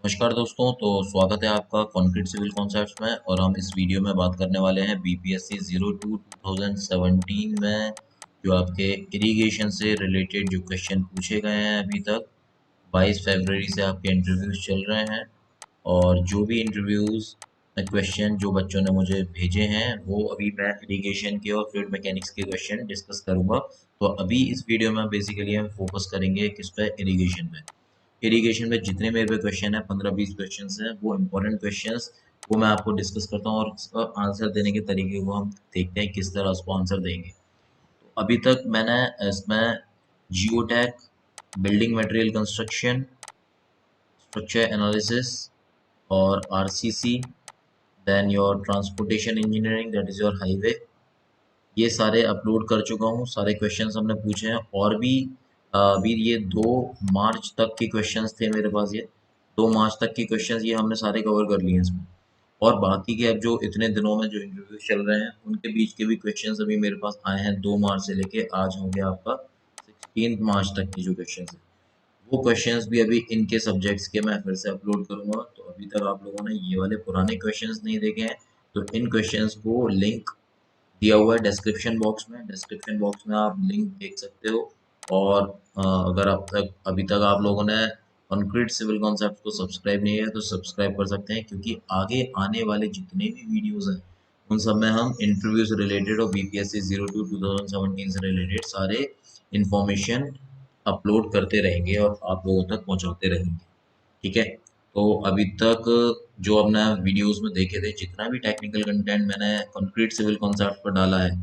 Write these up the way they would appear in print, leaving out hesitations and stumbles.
नमस्कार दोस्तों, तो स्वागत है आपका कंक्रीट सिविल कॉन्सेप्ट्स में। और हम इस वीडियो में बात करने वाले हैं बीपीएससी 02 2017 में जो आपके इरिगेशन से रिलेटेड जो क्वेश्चन पूछे गए हैं। अभी तक 22 फरवरी से आपके इंटरव्यूज चल रहे हैं और जो भी इंटरव्यूज क्वेश्चन जो बच्चों ने मुझे भेजे हैं वो अभी मैं इरिगेशन के और फ्लूइड मैकेनिक्स के क्वेश्चन डिस्कस करूंगा। तो अभी इस वीडियो में बेसिकली हम फोकस करेंगे किस पे, इरिगेशन पे। इरिगेशन में जितने मेरे पे क्वेश्चन है 15-20 क्वेश्चन है, वो इम्पोर्टेंट क्वेश्चंस वो मैं आपको डिस्कस करता हूँ और इसका आंसर देने के तरीके को हम देखते हैं किस तरह उसको आंसर देंगे। तो अभी तक मैंने इसमें geotech, building material construction, structure analysis और RCC, then your transportation engineering that is your highway, ये सारे अपलोड कर चुका हूँ। सारे क्वेश्चंस हमने पूछे हैं और भी अभी ये 2 मार्च तक के क्वेश्चंस थे मेरे पास। ये 2 मार्च तक के क्वेश्चंस ये हमने सारे कवर कर लिए हैं इसमें। और बाकी के अब जो इतने दिनों में जो इंटरव्यूज चल रहे हैं उनके बीच के भी क्वेश्चंस अभी मेरे पास आए हैं। 2 मार्च से लेके आज हो गया आपका 16 मार्च तक की जो क्वेश्चंस है, वो क्वेश्चंस भी अभी इनके सब्जेक्ट्स के मैं फिर से अपलोड करूंगा। तो अभी तक आप लोगों ने ये वाले पुराने क्वेश्चंस नहीं देखे हैं तो इन क्वेश्चंस को लिंक दिया हुआ है डिस्क्रिप्शन बॉक्स में। डिस्क्रिप्शन बॉक्स में आप लिंक देख सकते हो। और अगर अभी तक आप लोगों ने कंक्रीट सिविल कॉन्सेप्ट को सब्सक्राइब नहीं है तो सब्सक्राइब कर सकते हैं, क्योंकि आगे आने वाले जितने भी वीडियोस हैं उन सब में हम इंटरव्यू से रिलेटेड और बीपीएससी 02 2017 से रिलेटेड सारे इंफॉर्मेशन अपलोड करते रहेंगे और आप लोगों तक पहुंचाते रहेंगे। ठीक है। तो अभी तक जो हमने वीडियोस में देखे थे, जितना भी टेक्निकल कंटेंट मैंने कंक्रीट सिविल कॉन्सेप्ट पर डाला है,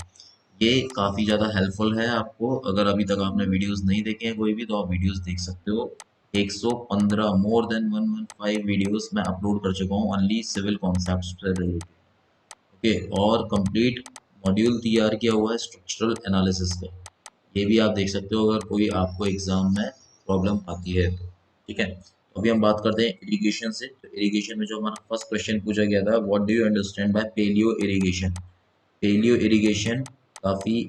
ये काफ़ी ज़्यादा हेल्पफुल है आपको। अगर अभी तक आपने वीडियोस नहीं देखे हैं कोई भी, तो आप वीडियोस देख सकते हो। 115 मोर देन 115 वीडियोस मैं अपलोड कर चुका हूँ ओनली सिविल कॉन्सेप्ट से रिलेटेड। ओके। और कंप्लीट मॉड्यूल तैयार किया हुआ है स्ट्रक्चरल एनालिसिस का, ये भी आप देख सकते हो अगर कोई आपको एग्जाम में प्रॉब्लम आती है तो। ठीक है। तो अभी हम बात करते हैं इरिगेशन से। तो इरिगेशन में जो हमारा फर्स्ट क्वेश्चन पूछा गया था, what do you understand bye paleo irrigation. Paleo irrigation काफी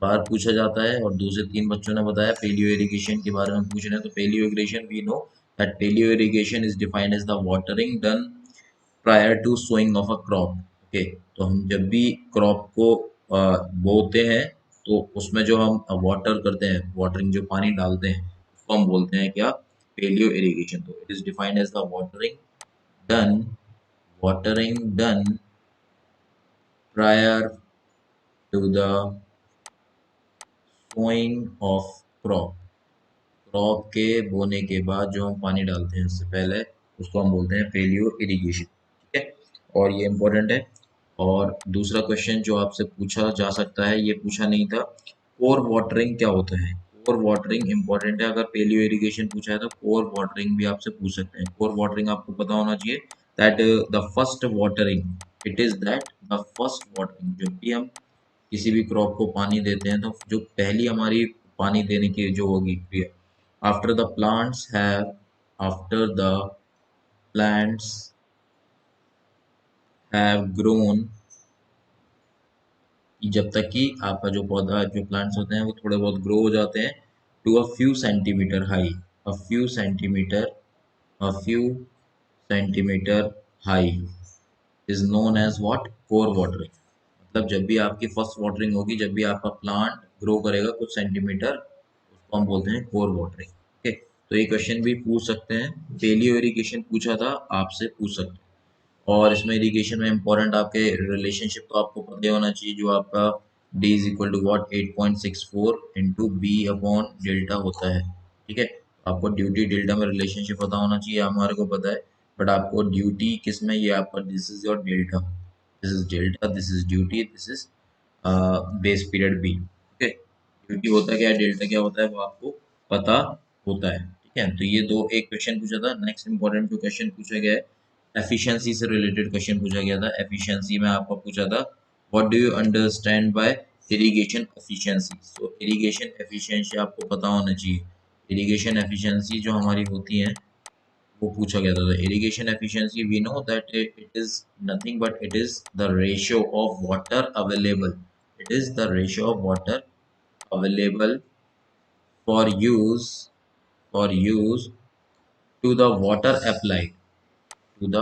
बार पूछा जाता है और 2 से 3 बच्चों ने बताया पेलियो इरिगेशन के बारे में पूछ रहे हैं। तो paleo irrigation we know that paleo irrigation is defined as the watering done prior to sowing of a crop. Okay. तो हम जब भी क्रॉप को बोते हैं तो उसमें जो हम वाटर करते हैं, वाटरिंग जो पानी डालते हैं, उसको हम बोलते हैं क्या, पेलियो इरिगेशन। तो it is defined as the done watering done prior to the sowing of crop. Crop के बोने के बाद जो हम पानी डालते हैं उससे पहले, उसको हम बोलते हैं पेलियो इरिगेशन। ठीक है। और ये इम्पोर्टेंट है। और दूसरा क्वेश्चन जो आपसे पूछा जा सकता है, ये पूछा नहीं था, कोर वाटरिंग क्या होता है। कोर वाटरिंग इंपॉर्टेंट है। अगर पेलियो इरिगेशन पूछा है तो कोर वाटरिंग भी आपसे पूछ सकते हैं। कोर वाटरिंग आपको पता होना चाहिए that the first watering, it is that the first watering, जब भी हम किसी भी क्रॉप को पानी देते हैं तो जो पहली हमारी पानी देने की जो होगी क्रिया, after the plants have after the plants have grown, जब तक कि आपका जो पौधा, जो प्लांट्स होते हैं वो थोड़े बहुत ग्रो हो जाते हैं to a few centimetre high, a few centimetre, a few centimetre high is known as what, kor watering. मतलब जब भी आपकी फर्स्ट वाटरिंग होगी, जब भी आपका प्लांट ग्रो करेगा कुछ सेंटीमीटर, उसको हम बोलते हैं कोर वाटरिंग। ओके। तो ये क्वेश्चन भी पूछ सकते हैं। पेलियो इरिगेशन पूछा था, आपसे पूछ सकते हैं। और इसमें इरिगेशन में इंपॉर्टेंट आपके रिलेशनशिप तो आपको पता होना चाहिए, जो आपका D is equal to what 8.64 into B upon delta होता है। ठीक है। आपको ड्यूटी डेल्टा में रिलेशनशिप पता होना चाहिए, हमारे को पता है। बट आपको ड्यूटी किस में, ये आपका this is your delta, this is delta, this is duty, this is base period B. Okay. Duty होता क्या है, डेल्टा क्या होता है, वो आपको पता होता है। ठीक है। तो ये दो, एक क्वेश्चन पूछा था। नेक्स्ट इंपॉर्टेंट जो क्वेश्चन पूछा गया है, एफिशिएंसी से रिलेटेड क्वेश्चन पूछा गया था। एफिशिएंसी में आपको पूछा था what do you understand bye irrigation efficiency. So irrigation efficiency आपको पता होना चाहिए। इरिगेशन एफिशिएंसी जो हमारी होती है वो पूछा गया था। Irrigation efficiency we know that it is nothing but it is the ratio of water available, it is the ratio of water available for use, for use to the water applied, to the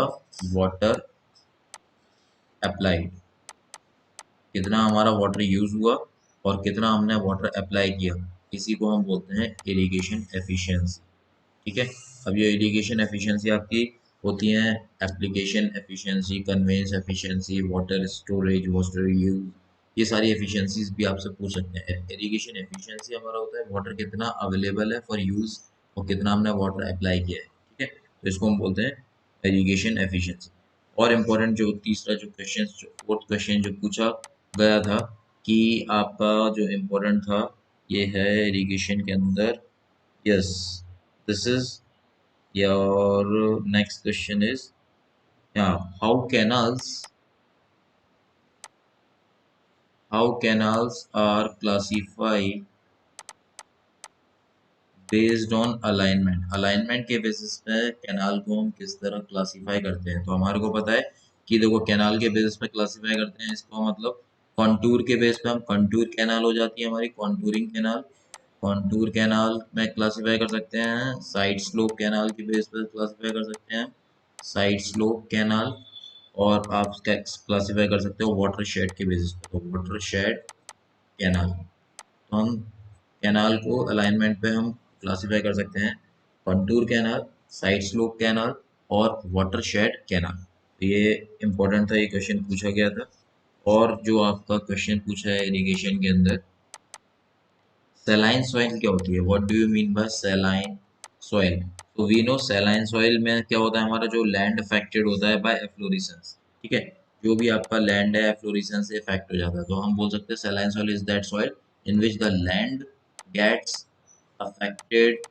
water applied, कितना हमारा water use हुआ और कितना हमने water apply किया, इसी को हम बोलते हैं इरिगेशन एफिशिएंसी। ठीक है। अब ये इरिगेशन एफिशिएंसी आपकी होती है application efficiency, conveyance efficiency, water storage, water use, ये सारी एफिशिएंसीज भी आपसे पूछ सकते हैं। इरिगेशन एफिशिएंसी हमारा होता है वाटर कितना अवेलेबल है फॉर यूज और कितना हमने वाटर अप्लाई किया है। ठीक है, तो इसको हम बोलते हैं इरिगेशन एफिशिएंसी। और इम्पोर्टेंट जो तीसरा जो क्वेश्चन, जो फोर्थ क्वेश्चन जो पूछा गया था कि आपका जो इम्पोर्टेंट था ये है इरिगेशन के अंदर, yes, this is your next question is, yeah, how canals are classified based on alignment, alignment के बेसिस पे कैनाल को हम किस तरह क्लासिफाई करते हैं। तो हमारे को पता है कि देखो कैनाल के बेसिस पे क्लासिफाई करते हैं इसको, मतलब कॉन्टूर के बेस पे हम कॉन्टूर कैनाल हो जाती है हमारी, कॉन्टूरिंग कैनाल, कॉन्टूर कैनाल में क्लासिफाई कर सकते हैं, साइड स्लोप कैनाल के बेस पे क्लासिफाई कर सकते हैं, साइड स्लोप कैनाल, और आप क्लासिफाई कर सकते हो वाटर शेड के बेसिस पे, तो वाटर शेड कैनाल। तो हम कैनाल को अलाइनमेंट पे हम क्लासिफाई कर सकते हैं contour canal, side slope canal और वाटर शेड कैनाल। तो ये इम्पोर्टेंट था, ये क्वेश्चन पूछा गया था। और जो आपका क्वेश्चन पूछा है इरिगेशन के अंदर, सैलाइन सॉइल क्या होती है, what do you mean by saline soil. तो वी नो सैलाइन सॉइल में क्या होता है, हमारा जो लैंड अफेक्टेड होता है बाय एफ्लोरेसेंस। ठीक है, जो भी आपका लैंड है एफ्लोरेसेंस से अफेक्ट हो जाता है, तो हम बोल सकते हैं saline soil is that soil in which the land gets affected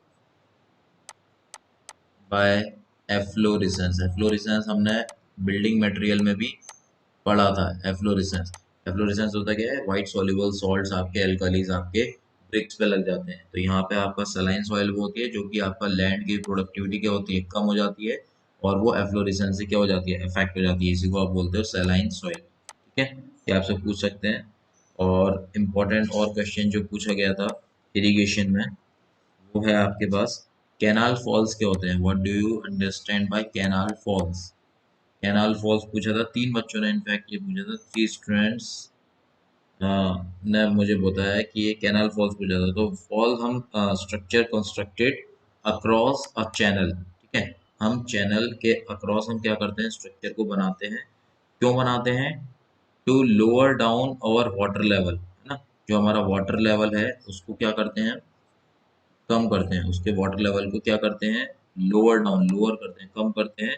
by efflorescence. Efflorescence हमने बिल्डिंग मटेरियल में भी पढ़ा था। एफ्लोरेसेंस, एफ्लोरेसेंस होता क्या है, वाइट सॉल्युबल सॉल्ट्स आपके एल्कालीज आपके ब्रिक्स पे लग जाते हैं। तो यहाँ पे आपका सलाइन सॉइल वो होती है जो कि आपका लैंड की प्रोडक्टिविटी क्या होती है, कम हो जाती है, और वो एफ्लोरेसेंस से क्या हो जाती है, इफेक्ट हो जाती है। इसी को आप बोलते हो सलाइन सॉइल। ठीक है, ये आपसे पूछ सकते हैं। और इम्पोर्टेंट और क्वेश्चन जो पूछा गया था इरिगेशन में, वो है आपके पास कैनाल फॉल्स क्या होते हैं, what do you understand by canal falls. Canal falls पूछा था, तीन बच्चों ने इनफैक्ट ये पूछा था, 3 स्टूडेंट्स ने मुझे बताया कि ये कैनाल फॉल्स पूछा था। तो फॉल हम structure constructed across a channel. ठीक है, हम चैनल के अक्रॉस हम क्या करते हैं, स्ट्रक्चर को बनाते हैं। क्यों बनाते हैं, to lower down our water level, है ना, जो हमारा वाटर लेवल है उसको क्या करते हैं, कम करते हैं, उसके वाटर लेवल को क्या करते हैं, लोअर डाउन, लोअर करते हैं, कम करते हैं।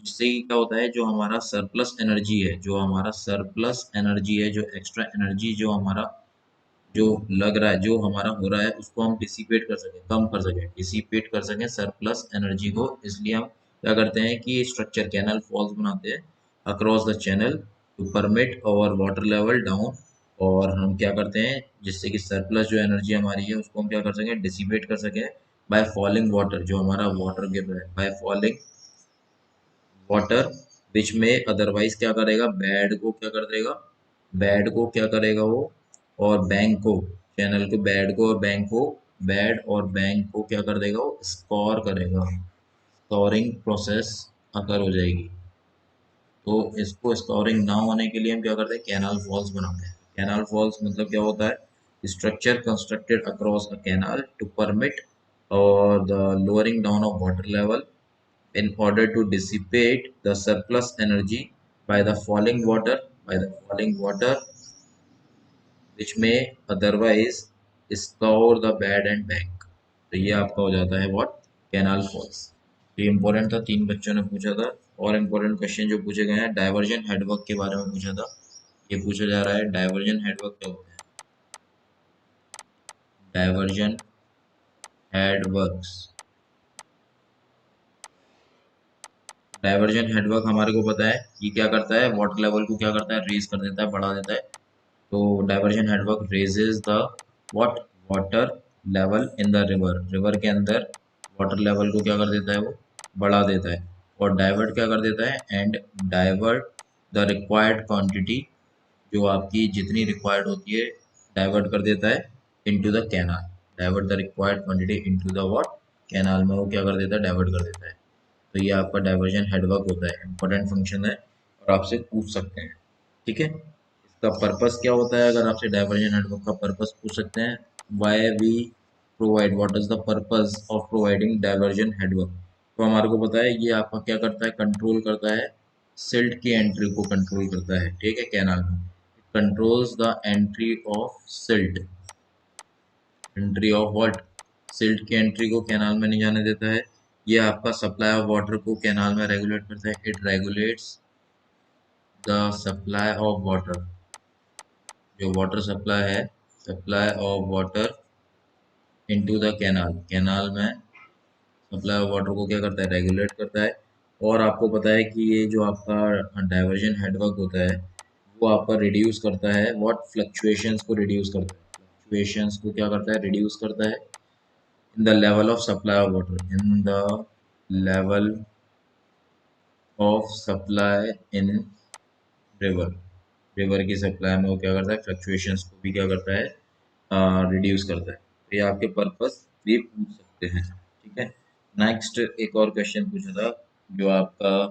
जिससे कि क्या होता है, जो हमारा सरप्लस एनर्जी है, जो हमारा सरप्लस एनर्जी है, जो एक्स्ट्रा एनर्जी जो हमारा जो लग रहा है, जो हमारा हो रहा है, उसको हम डिसिपेट कर सकें, कम कर सकें, डिसिपेट कर सकें सरप्लस एनर्जी को। इसलिए हम क्या करते हैं कि स्ट्रक्चर कैनल फॉल्स बनाते हैं across the channel to permit और वाटर लेवल डाउन। और हम क्या करते हैं, जिससे कि सरप्लस जो एनर्जी हमारी है उसको हम क्या कर सकें, डिसिपेट कर सकें बाय फॉलिंग वाटर, जो हमारा वाटर गिर रहा है, बाय फॉलिंग वाटर विच में अदरवाइज क्या करेगा, बेड को क्या कर देगा, बेड को क्या करेगा वो, और बैंक को, चैनल को, बेड को और बैंक को, बेड और बैंक को क्या कर देगा, वो स्कोर करेगा, स्कोरिंग प्रोसेस अकर हो जाएगी। तो इसको स्कोरिंग ना होने के लिए हम क्या करते हैं, कैनाल फॉल्स बनाते हैं। कैनाल फॉल्स मतलब क्या होता है, structure constructed across a canal to permit और the lowering down of water level in order to dissipate the surplus energy by the falling water, by the falling water which may otherwise scour the bed and bank। तो ये आपका हो जाता है what, canal false. ये important था, तीन बच्चों ने पूछा था। और इम्पोर्टेंट क्वेश्चन जो पूछे गए हैं, डाइवर्जन हेडवर्क के बारे में पूछा था। ये पूछा जा रहा है डाइवर्जन हेडवर्क क्या होता है, डाइवर्जन हेडवर्क्स। डाइवर्जन हेडवर्क हमारे को पता है ये क्या करता है, वाटर लेवल को क्या करता है, रेज कर देता है, बढ़ा देता है। तो diversion headwork raises the what, water level in the river, river के अंदर वाटर लेवल को क्या कर देता है, वो बढ़ा देता है। और डाइवर्ट क्या कर देता है, and divert the required quantity, जो आपकी जितनी रिक्वायर्ड होती है, डाइवर्ट कर देता है into the canal, divert the required quantity into the what, canal में वो क्या कर देता है, डाइवर्ट कर देता है। तो ये आपका डाइवर्जन हेडवर्क होता है, इंपॉर्टेंट फंक्शन है और आपसे पूछ सकते हैं। ठीक है, इसका पर्पस क्या होता है, अगर आपसे डाइवर्जन नेटवर्क का पर्पस पूछ सकते हैं, why we provide, what is the purpose of providing diversion network, तो हमारे को पता है ये आपका क्या करता है, कंट्रोल करता है सिल्ट की एंट्री को कंट्रोल करता है। ठीक है, कैनाल में controls the entry of silt, entry of what, silt की एंट्री को कैनाल में नहीं जाने देता है। ये आपका सप्लाई ऑफ वाटर को कैनाल में रेगुलेट करता है, it regulates the supply of water, जो वाटर सप्लाई है, supply of water into the canal, canal में सप्लाई ऑफ वाटर को क्या करता है, रेगुलेट करता है। और आपको पता है कि ये जो आपका डाइवर्जन हेडवर्क होता है वो आपका रिड्यूस करता है व्हाट, फ्लक्चुएशंस को रिड्यूस करता है, फ्लक्चुएशंस को क्या करता है, रिड्यूस करता है in the level of supply of water, in the level of supply in river, river की सप्लाई में वो क्या करता है, फ्लक्चुएशंस को भी क्या करता है, रिड्यूस करता है। तो ये आपके पर्पस भी पूछ सकते हैं। ठीक है, नेक्स्ट एक और क्वेश्चन पूछा था जो आपका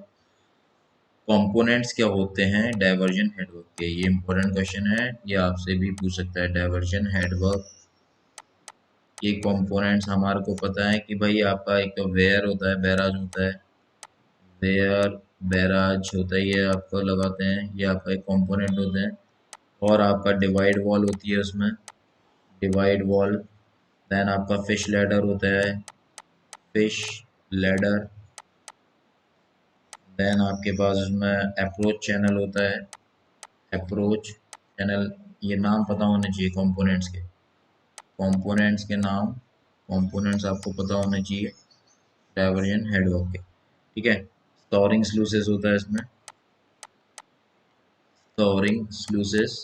कंपोनेंट्स क्या होते हैं डाइवर्जन हेडवर्क के, ये इंपॉर्टेंट क्वेश्चन है, ये आपसे भी पूछ सकता है। डाइवर्जन हेडवर्क के कंपोनेंट्स हमारे को पता है कि भाई आपका एक तो वेयर होता है, बैराज होता है, वेयर बैराज होता है, ये आपको लगाते हैं, ये आपका एक कंपोनेंट होते हैं। और आपका डिवाइड वॉल होती है उसमें, डिवाइड वॉल। देन आपका फिश लैडर होता है, फिश लैडर। देन आपके पास उसमें अप्रोच चैनल होता है, अप्रोच चैनल। ये नाम पता होने चाहिए कंपोनेंट्स के, कंपोनेंट्स के नाम, कंपोनेंट्स आपको पता होने चाहिए डाइवर्जन हेडवर्क के। ठीक है, स्टोरिंग स्लूसेस होता है इसमें, स्टोरिंग स्लूसेस।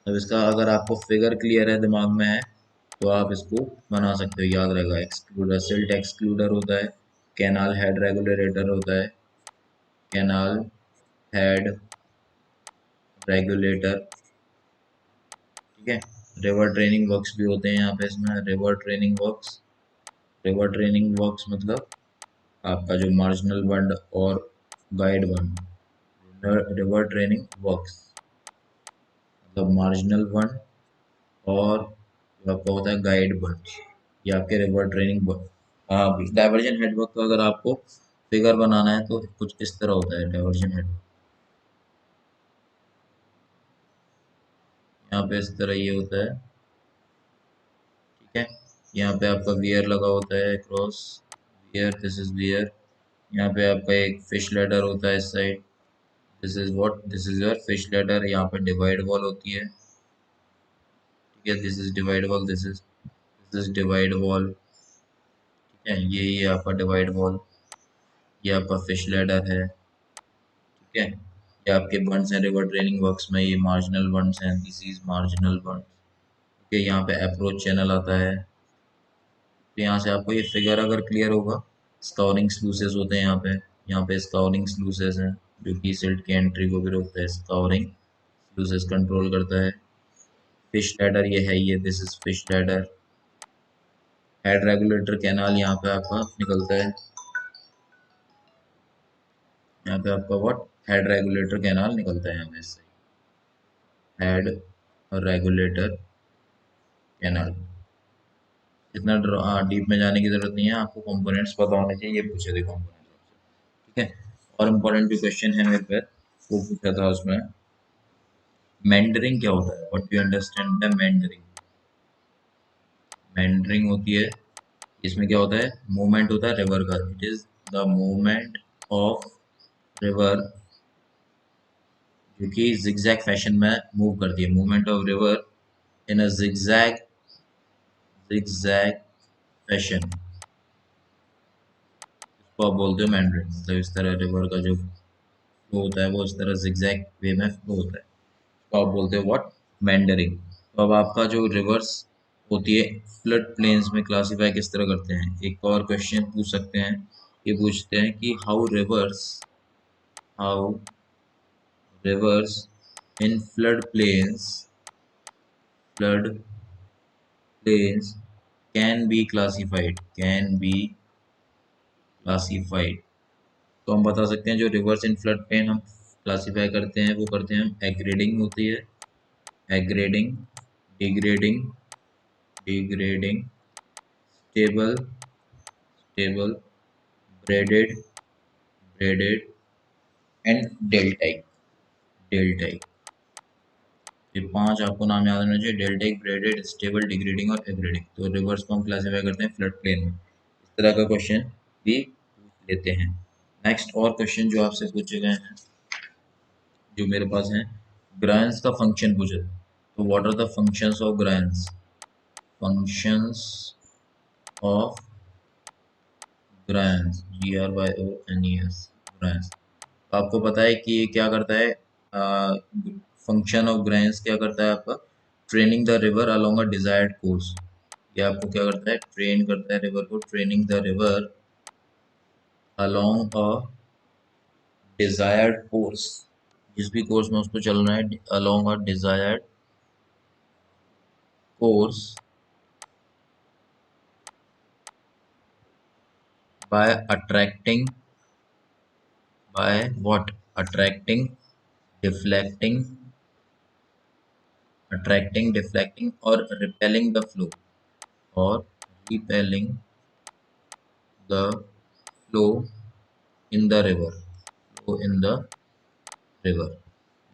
अब इसका अगर आपको फिगर क्लियर है, दिमाग में है, तो आप इसको बना सकते हो, याद रहेगा। एक्सक्लूडर, सिल्ट एक्सक्लूडर होता है, कैनाल हेड रेगुलेटर होता है, कैनाल हेड रेगुलेटर। ठीक है, रिवर ट्रेनिंग वर्क्स भी होते हैं यहाँ पे इसमें, river training works, river training works मतलब आपका जो मार्जिनल बंड और गाइड बंड, रिवर ट्रेनिंग वर्क्स मतलब मार्जिनल बंड और जो आपका होता है गाइड बंड, ये आपके रिवर ट्रेनिंग वर्क। हाँ, डाइवर्जन हेडवर्क का अगर आपको फिगर बनाना है तो कुछ इस तरह होता है डाइवर्जन हेडवर्क, यहाँ पे इस तरह ये होता है। ठीक है, यहाँ पे आपका वियर लगा होता है cross, wear, this is wear. यहाँ पे आपका एक फिश लैडर होता है इस side, this is what, this is your fish ladder. यहाँ पे डिवाइड वॉल होती है। ठीक है, this is divide wall, this is divide wall. ठीक है, ये आपका डिवाइड वॉल, ये आपका फिश लैडर है। ठीक है, ये आपके बंड्स हैं रिवर ट्रेनिंग वर्क्स में, ये मार्जिनल बंड्स हैं, दिस इज मार्जिनल बंड्स। ठीक है, यहाँ पे अप्रोच चैनल आता है। तो यहाँ से आपको ये फिगर अगर क्लियर होगा, स्काउरिंग स्लूसेस होते हैं यहाँ पे स्काउरिंग स्लूसेस हैं जो कि सिल्ट की एंट्री को भी रोकता है, स्काउरिंग स्लूसेस कंट्रोल करता है। फिश लैडर ये है, ये this is fish ladder. Head regulator canal यहाँ पे आपका निकलता है, यहाँ पे आपका व्हाट, हेड रेगुलेटर कैनाल निकलता है यहाँ पे, हेड रेगुलेटर कैनाल। इतना डीप में जाने की जरूरत नहीं है, आपको कंपोनेंट्स पता होने चाहिए, ये पूछे थे कंपोनेंट्स। ठीक है, और इम्पोर्टेंट जो क्वेश्चन है मेरे पे वो पूछा था उसमें, मेंडरिंग क्या होता है, what do you understand the meandering. Meandering होती है, इसमें क्या होता है, मूवमेंट होता है रिवर का, it is the movement of river जो कि जिगजैग फैशन में मूव करती है, movement of river in a zigzag, zigzag fashion, इसको आप बोलते हो मेंडरिंग। मतलब इस तरह रिवर का जो फ्लो होता है वो इस तरह जिगजैग वे में फ्लो होता है, तो आप बोलते हो व्हाट, मेंडरिंग। तो अब आपका जो रिवर्स होती है फ्लड प्लेन्स में क्लासीफाई किस तरह करते हैं, एक और क्वेश्चन पूछ सकते हैं, ये पूछते हैं कि how rivers, how rivers in flood plains, flood plains can be classified, can be classified. तो हम बता सकते हैं जो रिवर्स इन फ्लड प्लेन हम क्लासिफाई करते हैं वो करते हैं हम एग्रेडिंग होती है, aggrading, degrading, degrading, stable, stable, braided, braided and deltaic, deltaic. ये पांच आपको नाम याद होना चाहिए, डेल्टाइक, ब्रेडेड, स्टेबल, डिग्रेडिंग और एग्रेडिंग। तो रिवर्स को हम क्लासिफाई करते हैं फ्लड प्लेन में। इस तरह का क्वेश्चन भी पूछ लेते हैं। नेक्स्ट और क्वेश्चन जो आपसे पूछे गए हैं, जो मेरे पास हैं, ग्राइंस का फंक्शन पूछे। तो what are the functions of groynes, functions of groynes, GRYONES, groynes. तो आपको पता है कि ये क्या करता है, फंक्शन ऑफ ग्राइंस क्या करता है आपका, training the river along a desired course. ये आपको क्या करता है, ट्रेन करता है रिवर को, training the river along a desired course, जिस भी कोर्स में उसको चलना है, along a desired course, by attracting, by what, attracting, deflecting, attracting, deflecting or repelling the flow, or repelling the flow in the river, flow in the river।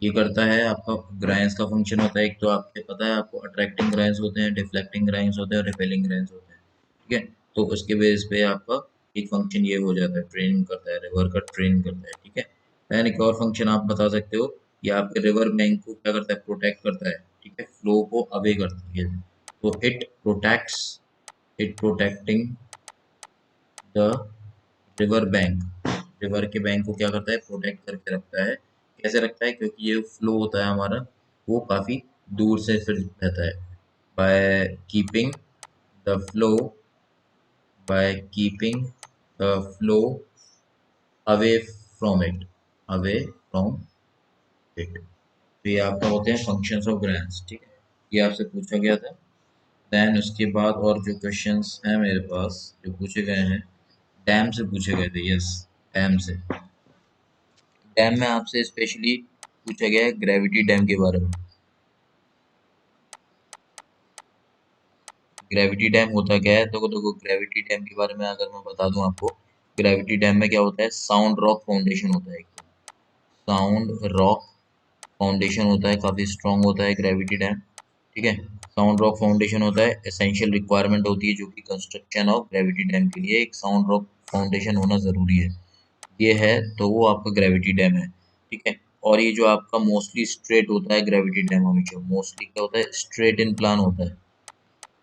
ये करता है आपका, ग्राइंस का फंक्शन होता है, एक तो आपको पता है, आपको अट्रैक्टिंग ग्राइंस होते हैं, डिफ्लेक्टिंग ग्राइंस होते हैं और रिपेलिंग ग्राइंस होते हैं, ठीक है। तो उसके बेस पे आपका एक फंक्शन ये हो जाता है, ट्रेन करता है रिवर का, ट्रेन करता है, ठीक है। देन एक और फंक्शन आप बता सकते हो, ये आपके रिवर बैंक को क्या करता है, प्रोटेक्ट करता है, ठीक है, फ्लो को अवे करती है। तो it protects, it protecting the river bank, river के बैंक को क्या करता है, प्रोटेक्ट करके रखता है। कैसे रखता है, क्योंकि ये फ्लो होता है हमारा, वो काफी दूर से फिर रहता है। By keeping the flow, by keeping the flow away from it, away from it. तो ये आपका होते हैं फंक्शंस ऑफ ग्राइंस, ठीक है, ये आपसे पूछा गया था। देन उसके बाद और जो क्वेश्चंस हैं मेरे पास जो पूछे गए हैं, डैम से पूछे गए थे, यस, डैम से। डैम में आपसे स्पेशली पूछा गया है ग्रेविटी डैम के बारे में। ग्रेविटी डैम होता क्या है, तो देखो ग्रेविटी डैम के बारे में अगर मैं बता दूं आपको, ग्रेविटी डैम में क्या होता है, साउंड रॉक फाउंडेशन होता है, साउंड रॉक फाउंडेशन होता है, काफी स्ट्रांग होता है ग्रेविटी डैम, ठीक है। साउंड रॉक फाउंडेशन होता है, एसेंशियल रिक्वायरमेंट होती है जो कि कंस्ट्रक्शन ऑफ ग्रेविटी डैम के लिए एक साउंड रॉक फाउंडेशन होना जरूरी है। ये है तो वो आपका ग्रेविटी डैम है, ठीक है। और ये जो आपका मोस्टली स्ट्रेट होता है ग्रेविटी डैम, हमेशा मोस्टली क्या होता है, स्ट्रेट इन प्लान होता है।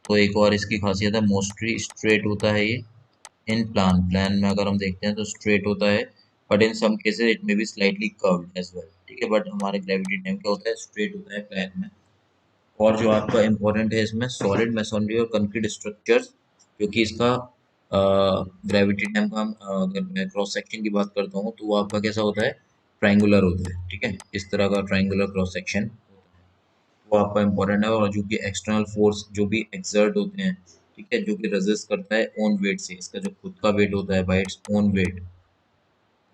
तो एक और इसकी खासियत है, मोस्टली स्ट्रेट होता है ये इन प्लान, प्लान में अगर हम देखते हैं तो स्ट्रेट होता है, but in some cases it may be slightly curved as well, ठीक है। बट हमारे ग्रेविटी डैम क्या होता है, स्ट्रेट होता है प्लान में। और जो आपका इम्पोर्टेंट है इसमें, सॉलिड मैसोनरी और कंक्रीट स्ट्रक्चर्स, क्योंकि इसका ग्रेविटी डैम का अगर मैं क्रॉस सेक्शन की बात करता हूँ तो वो आपका कैसा होता है, ट्रायंगुलर होता है, ठीक है, इस तरह का ट्रायंगुलर क्रॉस सेक्शन वो आपका इम्पोर्टेंट है। और जो कि एक्सटर्नल फोर्स जो भी एक्सर्ट होते हैं, ठीक है, जो कि रेजिस्ट करता है ओन वेट से, इसका जो खुद का वेट होता है बाय इट्स ओन वेट,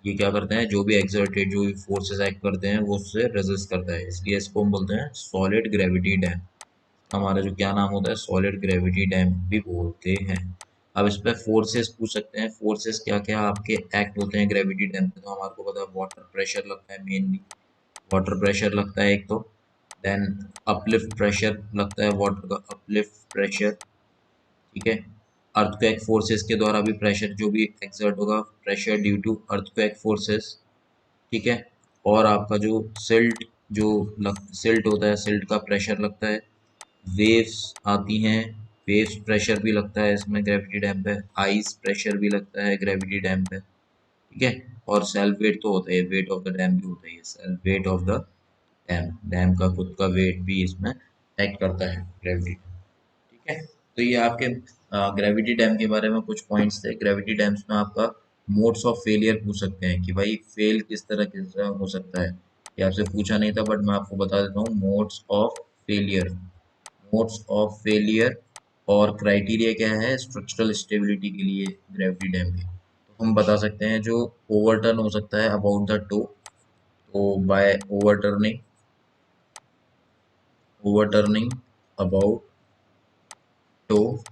ये क्या करते हैं, जो भी एक्सर्टेड जो भी फोर्सेस एक्ट करते हैं वो उससे रेजिस्ट करता है, इसलिए इसको हम बोलते हैं सॉलिड ग्रेविटी डैम। हमारा जो क्या नाम होता है, सॉलिड ग्रेविटी डैम भी बोलते हैं। अब इस पे फोर्सेस पूछ सकते हैं, फोर्सेस क्या क्या आपके एक्ट होते हैं ग्रेविटी डैम पे, तो हमारे को पता है वाटर प्रेशर लगता है मेनली, वाटर प्रेशर लगता है एक तो, देन अपलिफ्ट प्रेशर लगता है, वाटर का अपलिफ्ट प्रेशर, ठीक है। अर्थक्वेक फोर्सेस के द्वारा भी प्रेशर जो भी एक्सर्ट होगा, pressure due to earthquake forces, ठीक है। और आपका जो सिल्ट, जो सिल्ट होता है, सिल्ट का प्रेशर लगता है, वेव्स आती हैं, वेव्स प्रेशर भी लगता है इसमें ग्रेविटी डैम पे, आइस प्रेशर भी लगता है ग्रेविटी डैम पे, ठीक है। और सेल्फ वेट तो होता है, वेट ऑफ द डैम भी होता है, self weight of the dam, dam का खुद का वेट भी इसमें एक्ट करता है ग्रेविटी, ठीक है। तो ये आपके ग्रेविटी डैम के बारे में कुछ पॉइंट्स थे। ग्रेविटी डैम्स में आपका मोड्स ऑफ फेलियर पूछ सकते हैं कि भाई फेल किस तरह हो सकता है, ये आपसे पूछा नहीं था बट मैं आपको बता देता हूँ, modes of failure, modes of failure और क्राइटेरिया क्या है स्ट्रक्चरल स्टेबिलिटी के लिए ग्रेविटी डैम के, तो हम बता सकते हैं जो ओवरटर्न हो सकता है अबाउट द टो, तो बाय ओवरटर्निंग अबाउट टो,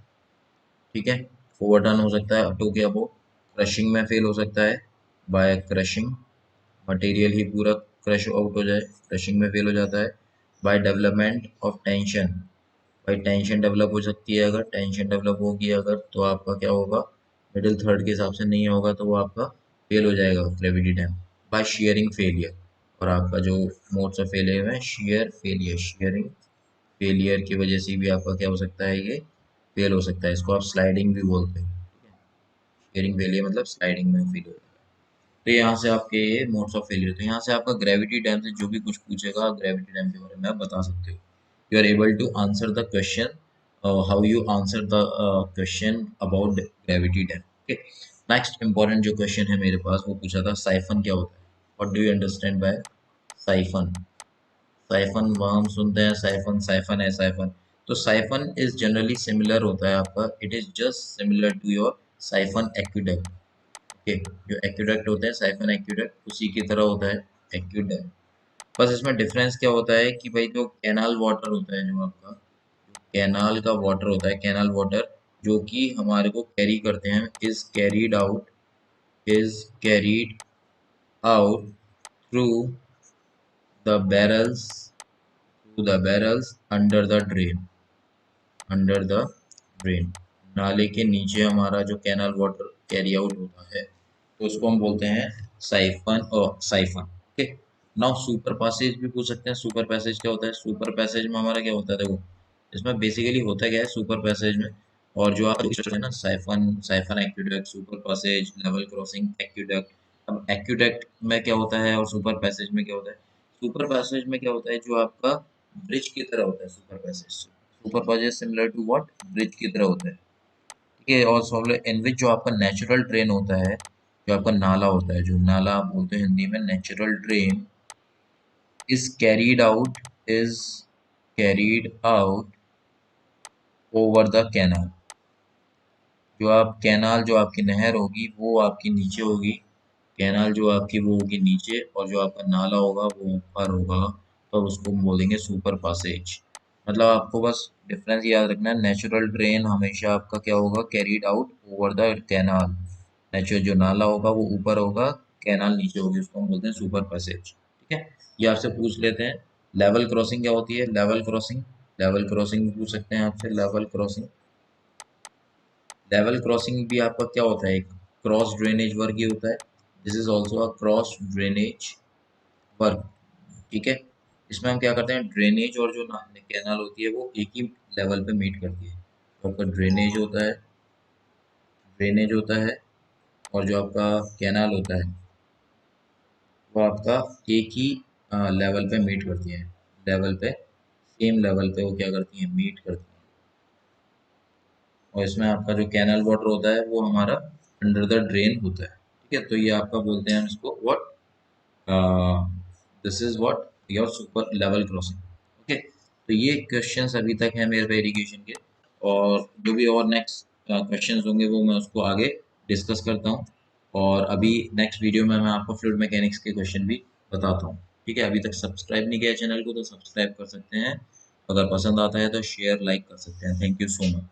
ठीक है, ओवरटर्न हो सकता है टो के अबाउट, क्रशिंग में फेल हो सकता है बाय क्रशिंग, मटेरियल ही पूरा क्रश आउट हो जाए, क्रशिंग में फेल हो जाता है, बाय डेवलपमेंट ऑफ टेंशन, भाई टेंशन डेवलप हो सकती है, अगर टेंशन डेवलप होगी अगर तो आपका क्या होगा मिडिल थर्ड के हिसाब से नहीं होगा तो वो आपका फेल हो जाएगा gravity dam, by sharing failure, और आपका जो मोड्स ऑफ फेलियर है शेयरिंग फेलियर की वजह से भी आपका क्या हो सकता है ये फेल हो सकता है, इसको आप स्लाइडिंग भी बोलते हैं, शेयरिंग फेलियर मतलब स्लाइडिंग में फेल हो, तो यहाँ से आपके ये मोड्स ऑफ फेलियर, तो यहाँ से आपका ग्रेविटी डैम से जो भी कुछ पूछेगा ग्रेविटी डैम के बारे में आप बता सकते हो, you are able to answer the question, how you answer the question about gravity dam. Okay, next important जो क्वेश्चन है मेरे पास वो पूछा था साइफन क्या होता है, what do you understand by siphon. Siphon हम सुनते हैं साइफन साइफन है साइफन, तो साइफन इज जनरली सिमिलर होता है आपका, it is just similar to your siphon aqueduct, okay, जो एक्यूडक्ट होते हैं साइफन एक्यूडक्ट उसी की तरह होता है एक्यूडक्ट, बस इसमें डिफरेंस क्या होता है कि भाई जो कैनाल वाटर होता है, जो आपका कैनाल का वाटर होता है, कैनाल वाटर जो कि हमारे को कैरी करते हैं, is carried out through the barrels under the drain, under the drain, नाले के नीचे हमारा जो कैनाल वाटर कैरी आउट होता है तो उसको हम बोलते हैं साइफन, और siphon, okay. Now super passage भी पूछ सकते हैं, सुपर पैसेज क्या होता है, सुपर पैसेज में हमारा क्या होता है, देखो इसमें बेसिकली होता क्या है सुपर पैसेज में, और जो आप है ना siphon siphon aqueduct, super passage, level crossing aqueduct, अब एक्यूडक्ट में क्या होता है और सुपर पैसेज में क्या होता है, सुपर पैसेज में क्या होता है जो आपका ब्रिज की तरह होता है, super passage similar to what bridge की तरह होता है, ठीक है, और सॉल्व इन विच जो आपका नेचुरल ड्रेन होता है, जो आपका नाला होता है, जो नाला आप बोलते हैं हिंदी में natural drain, is carried out over the canal, जो आप कैनाल जो आपकी नहर होगी वो आपकी नीचे होगी, कैनाल जो आपकी वो होगी नीचे, और जो आपका नाला होगा वो ऊपर होगा, तो उसको हम बोलेंगे सुपर पासेज, मतलब आपको बस डिफरेंस याद रखना है, नेचुरल ड्रेन हमेशा आपका क्या होगा carried out over the canal, natural जो नाला होगा वो ऊपर होगा, कैनाल नीचे होगी, उसको हम बोलते हैं सुपर पैसेज, ठीक है। ये आपसे पूछ लेते हैं लेवल क्रॉसिंग क्या होती है, लेवल क्रॉसिंग भी पूछ सकते हैं आपसे, लेवल क्रॉसिंग भी आपका क्या होता है, एक क्रॉस ड्रेनेज वर्क ही होता है, this is also a cross drainage work, ठीक है। इसमें हम क्या करते हैं ड्रेनेज और जो कैनाल होती है वो एक ही लेवल पे मीट करती है, तो आपका ड्रेनेज होता है और जो आपका कैनाल होता है वो आपका एक ही लेवल पे मीट करती है, लेवल पे सेम लेवल पे वो क्या करती है मीट करती है, और इसमें आपका जो कैनल वाटर होता है वो हमारा अंडर द ड्रेन होता है, ठीक है, तो ये आपका बोलते हैं हम इसको what, this is what your super level crossing, okay. तो ये क्वेश्चंस अभी तक है मेरे पे इरिगेशन के, और जो भी और नेक्स्ट क्वेश्चंस होंगे वो मैं उसको आगे डिस्कस करता हूँ, और अभी नेक्स्ट वीडियो में मैं आपको फ्लूइड मैकेनिक्स के क्वेश्चन भी बताता हूँ, ठीक है। अभी तक सब्सक्राइब नहीं किया चैनल को तो सब्सक्राइब कर सकते हैं, अगर पसंद आता है तो शेयर लाइक कर सकते हैं, थैंक यू सो मच।